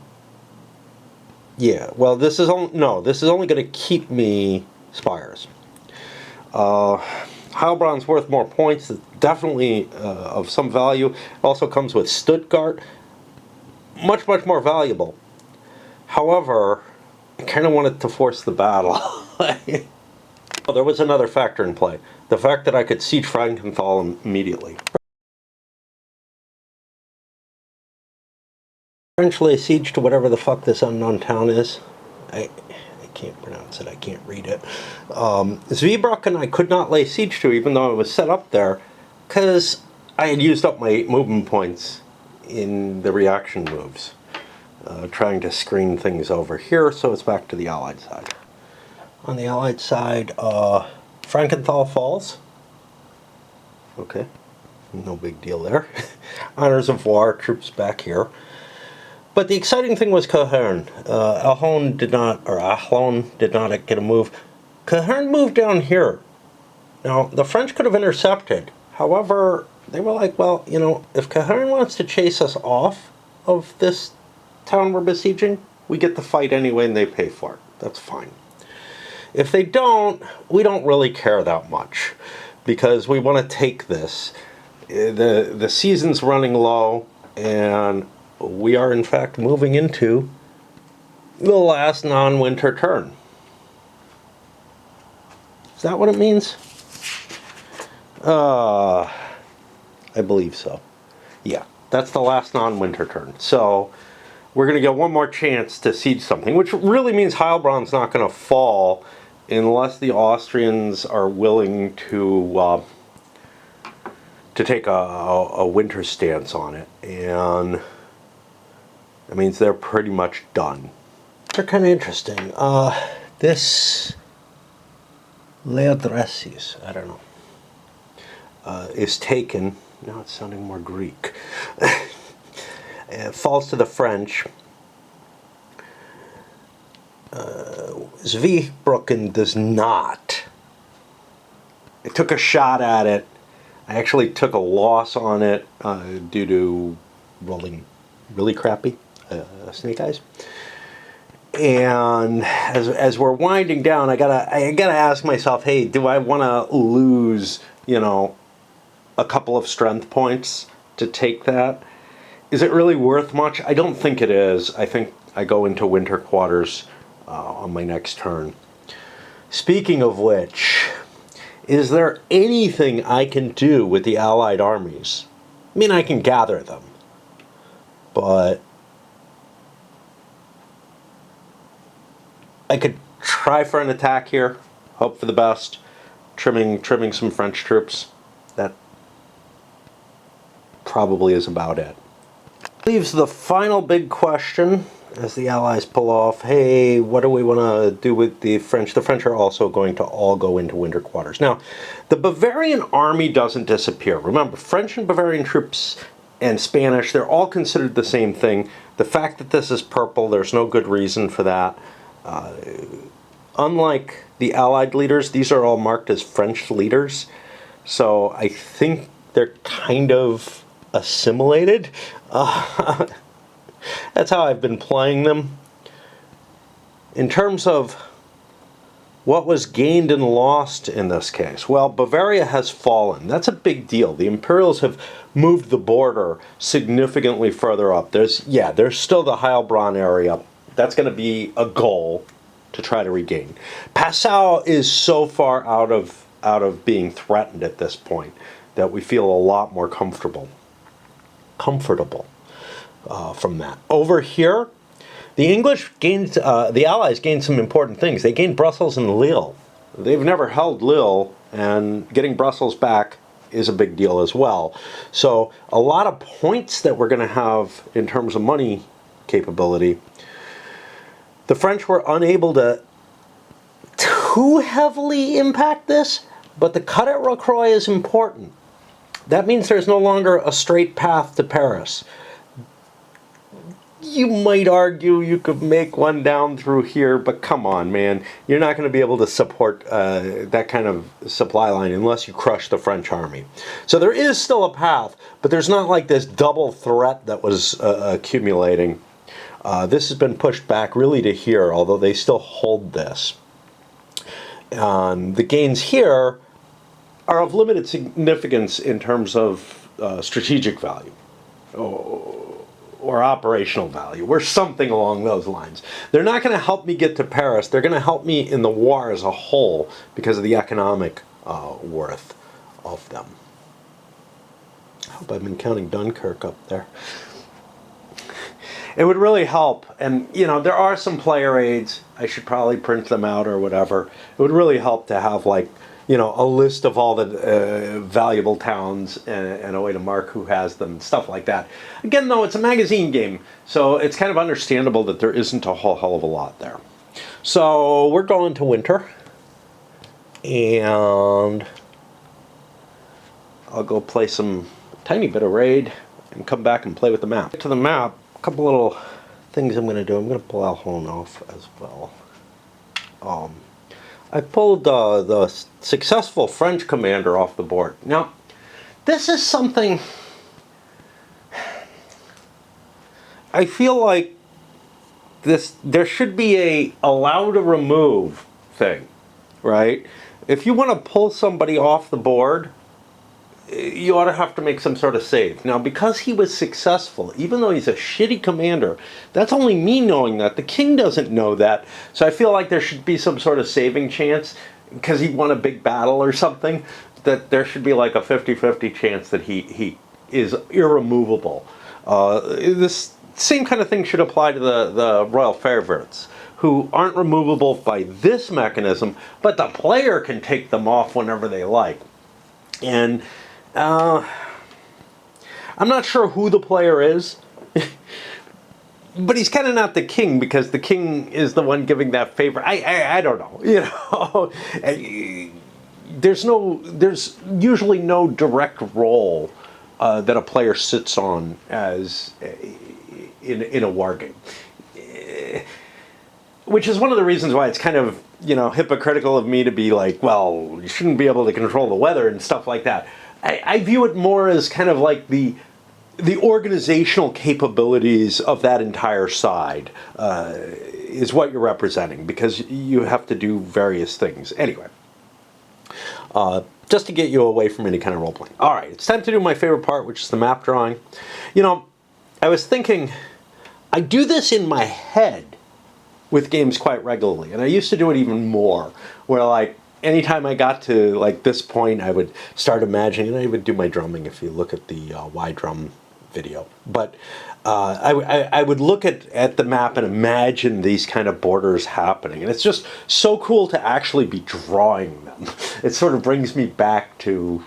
Yeah, well, this is only going to keep me spires. Heilbronn's worth more points. It's definitely of some value. It also comes with Stuttgart. Much more valuable. However, I kind of wanted to force the battle. Well, there was another factor in play. The fact that I could siege Frankenthal immediately. Eventually, siege to whatever the fuck this unknown town is. I can't pronounce it. I can't read it. Zweibrücken I could not lay siege to, even though it was set up there, because I had used up my 8 movement points in the reaction moves, trying to screen things over here. So it's back to the Allied side. On the Allied side, Frankenthal falls. Okay, no big deal there. Honors of war, troops back here. But the exciting thing was Cohern. Alhone did not get a move. Cohern moved down here. Now, the French could have intercepted. However, they were like, well, you know, if Cohern wants to chase us off of this town we're besieging, we get the fight anyway and they pay for it. That's fine. If they don't, we don't really care that much because we want to take this. The season's running low and we are in fact moving into the last non-winter turn. Is that what it means? I believe so. Yeah, that's the last non-winter turn. So we're going to get one more chance to siege something, which really means Heilbronn's not going to fall unless the Austrians are willing to take a winter stance on it. And that means they're pretty much done. They're kind of interesting. This Leodresis, I don't know, is taken. Now it's sounding more Greek. It falls to the French. Zweibrücken does not. I took a shot at it. I actually took a loss on it due to rolling really crappy snake eyes. And as we're winding down, I gotta ask myself, hey, do I want to lose, you know, a couple of strength points to take that? Is it really worth much? I don't think it is. I think I go into winter quarters on my next turn. Speaking of which, is there anything I can do with the Allied armies? I mean, I can gather them, but I could try for an attack here, hope for the best, trimming some French troops. That probably is about it. Leaves the final big question as the Allies pull off, hey, what do we want to do with the French? The French are also going to all go into winter quarters. Now, the Bavarian army doesn't disappear. Remember, French and Bavarian troops and Spanish, they're all considered the same thing. The fact that this is purple, there's no good reason for that. Unlike the Allied leaders, these are all marked as French leaders. So I think they're kind of assimilated. That's how I've been playing them. In terms of what was gained and lost in this case, well, Bavaria has fallen. That's a big deal. The Imperials have moved the border significantly further up. There's still the Heilbronn area. That's going to be a goal to try to regain. Passau is so far out of being threatened at this point that we feel a lot more comfortable from that. Over here, the Allies gained some important things. They gained Brussels and Lille. They've never held Lille, and getting Brussels back is a big deal as well. So a lot of points that we're going to have in terms of money capability. The French were unable to too heavily impact this, but the cut at Rocroi is important. That means there's no longer a straight path to Paris. You might argue you could make one down through here, but come on, man. You're not going to be able to support that kind of supply line unless you crush the French army. So there is still a path, but there's not like this double threat that was accumulating. This has been pushed back really to here, although they still hold this. The gains here are of limited significance in terms of strategic value or operational value, or something along those lines. They're not going to help me get to Paris. They're going to help me in the war as a whole because of the economic worth of them. I hope I've been counting Dunkirk up there. It would really help, and there are some player aids. I should probably print them out or whatever. It would really help to have a list of all the valuable towns and a way to mark who has them, stuff like that. Again, though, it's a magazine game, so it's kind of understandable that there isn't a whole hell of a lot there. So we're going to winter, and I'll go play some tiny bit of Raid and come back and play with the map. To the map, a couple little things I'm going to do. I'm going to pull Alhone off as well. I pulled the successful French commander off the board. Now, this is something I feel like there should be a allow to remove thing, right? If you want to pull somebody off the board, you ought to have to make some sort of save. Now, because he was successful, even though he's a shitty commander, that's only me knowing that. The king doesn't know that. So I feel like there should be some sort of saving chance, because he won a big battle or something, that there should be like a 50-50 chance that he is irremovable. This same kind of thing should apply to the royal favorites, who aren't removable by this mechanism, but the player can take them off whenever they like. And I'm not sure who the player is, but he's kind of not the king, because the king is the one giving that favor. I don't know. There's usually no direct role that a player sits on as in a war game, which is one of the reasons why it's kind of hypocritical of me to be like, well, you shouldn't be able to control the weather and stuff like that. I view it more as kind of like the organizational capabilities of that entire side is what you're representing, because you have to do various things. Anyway, just to get you away from any kind of role playing. All right, it's time to do my favorite part, which is the map drawing. I was thinking I do this in my head with games quite regularly, and I used to do it even more, where like anytime I got to like this point, I would start imagining, and I would do my drumming if you look at the Y drum video. But I would look at the map and imagine these kind of borders happening, and it's just so cool to actually be drawing them. It sort of brings me back to,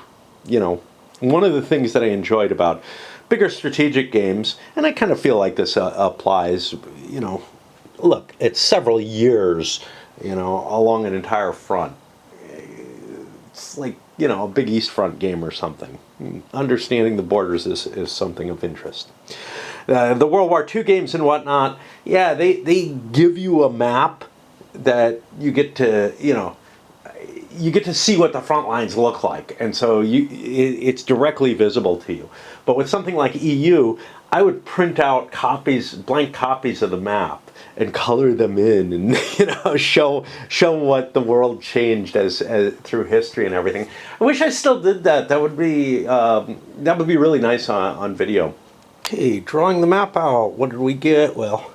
you know, one of the things that I enjoyed about bigger strategic games, and I kind of feel like this applies, you know, look, it's several years, you know, along an entire front. It's like, you know, a big East Front game or something. Understanding the borders is something of interest. The World War II games and whatnot, yeah, they give you a map that you get to, you know, you get to see what the front lines look like, and so it's directly visible to you. But with something like EU, I would print out copies, blank copies of the map, and color them in, and you know, show what the world changed as through history and everything. I wish I still did that. That would be really nice on video. Okay, drawing the map out. What did we get? Well.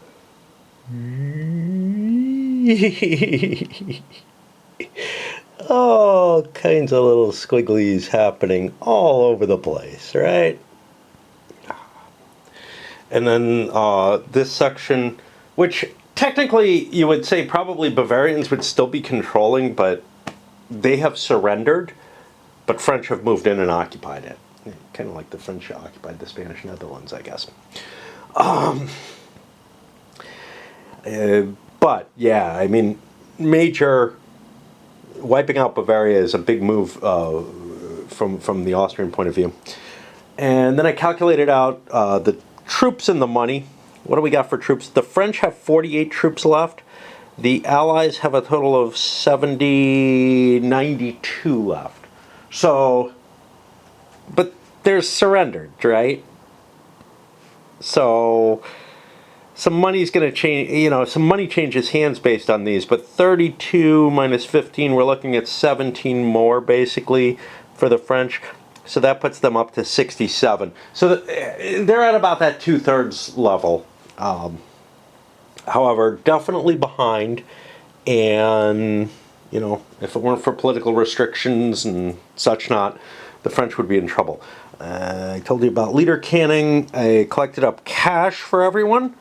All kinds of little squigglies happening all over the place, right? And then this section, which technically you would say probably Bavarians would still be controlling, but they have surrendered, but French have moved in and occupied it. Kind of like the French occupied the Spanish Netherlands, I guess. But yeah, I mean, major wiping out Bavaria is a big move from the Austrian point of view. And then I calculated out the troops and the money. What do we got for troops? The French have 48 troops left. The Allies have a total of 92 left. So, but they're surrendered, right? So some money's going to change, you know, some money changes hands based on these, but 32 minus 15, we're looking at 17 more basically for the French. So that puts them up to 67. So they're at about that 2/3 level. However, definitely behind, and you know, if it weren't for political restrictions and such not, the French would be in trouble. I told you about leader canning. I collected up cash for everyone,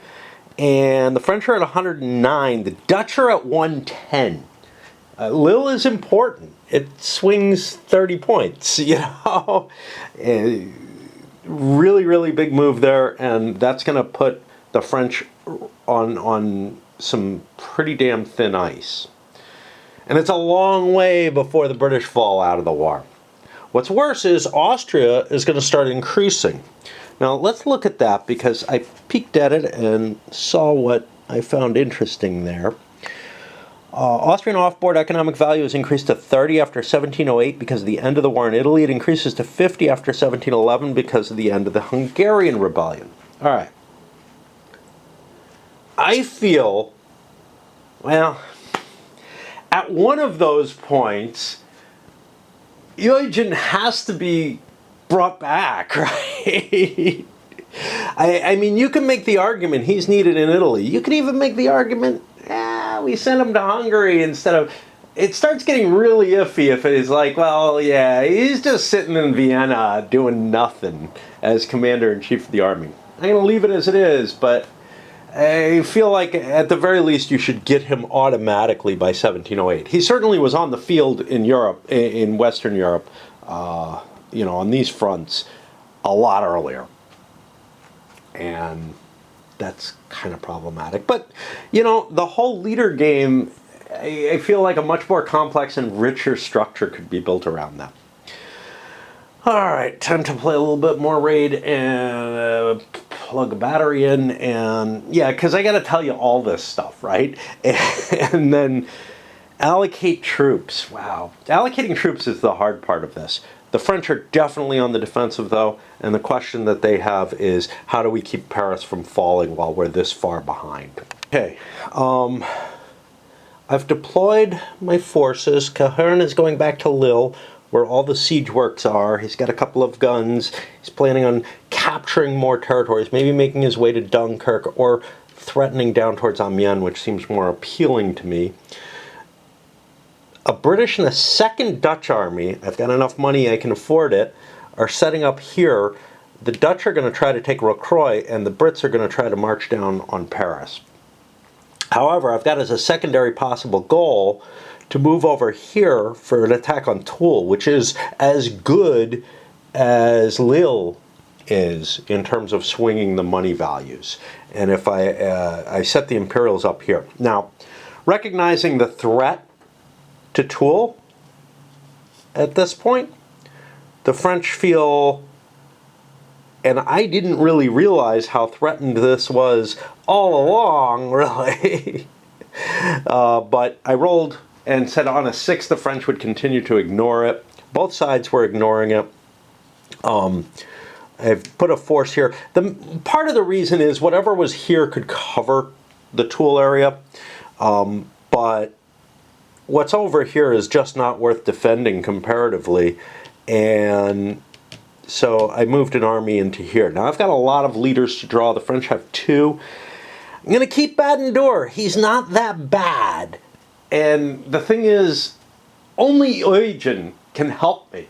and the French are at 109. The Dutch are at 110. Lille is important. It swings 30 points, you know. Really, really big move there, and that's going to put the French on some pretty damn thin ice. And it's a long way before the British fall out of the war. What's worse is Austria is going to start increasing. Now let's look at that, because I peeked at it and saw what I found interesting there. Austrian off-board economic value has increased to 30 after 1708 because of the end of the war in Italy. It increases to 50 after 1711 because of the end of the Hungarian rebellion. All right. I feel, well, at one of those points, Eugen has to be brought back, right? I mean, you can make the argument he's needed in Italy. You can even make the argument, we sent him to Hungary instead of... It starts getting really iffy if it's like, well, yeah, he's just sitting in Vienna doing nothing as commander-in-chief of the army. I'm going to leave it as it is, but I feel like at the very least you should get him automatically by 1708. He certainly was on the field in Europe, in Western Europe, you know, on these fronts a lot earlier. And that's kind of problematic. But, you know, the whole leader game, I feel like a much more complex and richer structure could be built around that. Alright, time to play a little bit more Raid and plug a battery in, and yeah, because I got to tell you all this stuff, right? And then allocate troops. Wow. Allocating troops is the hard part of this. The French are definitely on the defensive, though, and the question that they have is, how do we keep Paris from falling while we're this far behind? Okay, I've deployed my forces. Cahern is going back to Lille, where all the siege works are. He's got a couple of guns. He's planning on capturing more territories, maybe making his way to Dunkirk or threatening down towards Amiens, which seems more appealing to me. A British and a second Dutch army, I've got enough money I can afford it, are setting up here. The Dutch are going to try to take Rocroi, and the Brits are going to try to march down on Paris. However, I've got as a secondary possible goal to move over here for an attack on Toul, which is as good as Lille is in terms of swinging the money values. And if I set the Imperials up here. Now, recognizing the threat to Toul at this point, the French feel, and I didn't really realize how threatened this was all along, really. But I rolled and said on a 6 the French would continue to ignore it. Both sides were ignoring it. I've put a force here. Part of the reason is whatever was here could cover the Toul area. But what's over here is just not worth defending comparatively. And so I moved an army into here. Now I've got a lot of leaders to draw. The French have 2. I'm going to keep Badendour. He's not that bad. And the thing is, only Eugen can help me,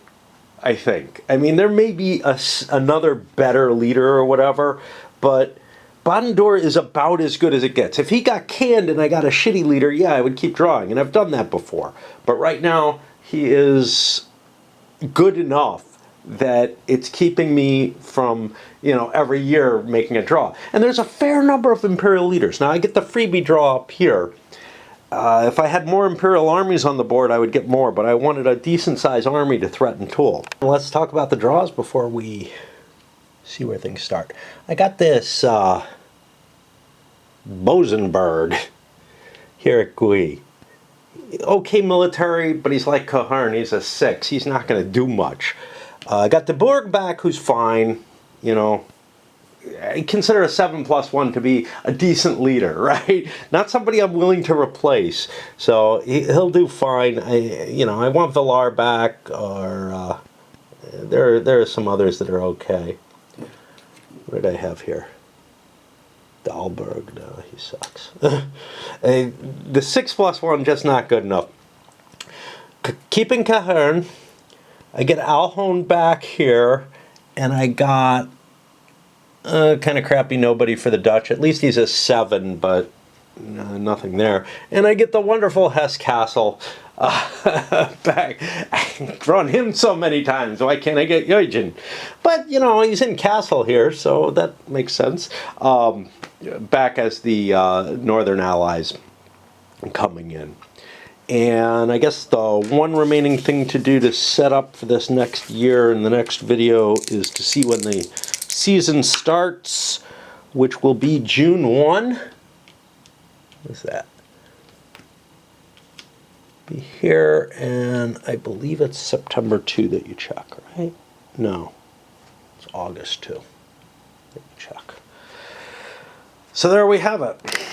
I think. I mean, there may be another better leader or whatever, but Badendour is about as good as it gets. If he got canned and I got a shitty leader, yeah, I would keep drawing, and I've done that before. But right now, he is good enough that it's keeping me from, every year making a draw. And there's a fair number of Imperial leaders. Now, I get the freebie draw up here. If I had more Imperial armies on the board, I would get more, but I wanted a decent-sized army to threaten Toul. Let's talk about the draws before we see where things start. I got this Bosenberg here at Gouy. Okay military, but he's like Cahern. He's a 6. He's not going to do much. I got the Bourg back, who's fine. I consider a 7+1 to be a decent leader, right? Not somebody I'm willing to replace. So he'll do fine. I want Villar back, or there are some others that are okay. What did I have here? Dahlberg, no, he sucks. The 6+1 just not good enough. Keeping Cahern, I get Alhone back here, and I got kind of crappy nobody for the Dutch. At least he's a 7, but nothing there. And I get the wonderful Hesse Castle back. I've drawn him so many times. Why can't I get Eugen? But, he's in Castle here, so that makes sense. Back as the Northern Allies coming in. And I guess the one remaining thing to do to set up for this next year in the next video is to see when the season starts, which will be June 1. What's that? Be here, and I believe it's September 2 that you check, right? No, it's August 2 that you check. So there we have it.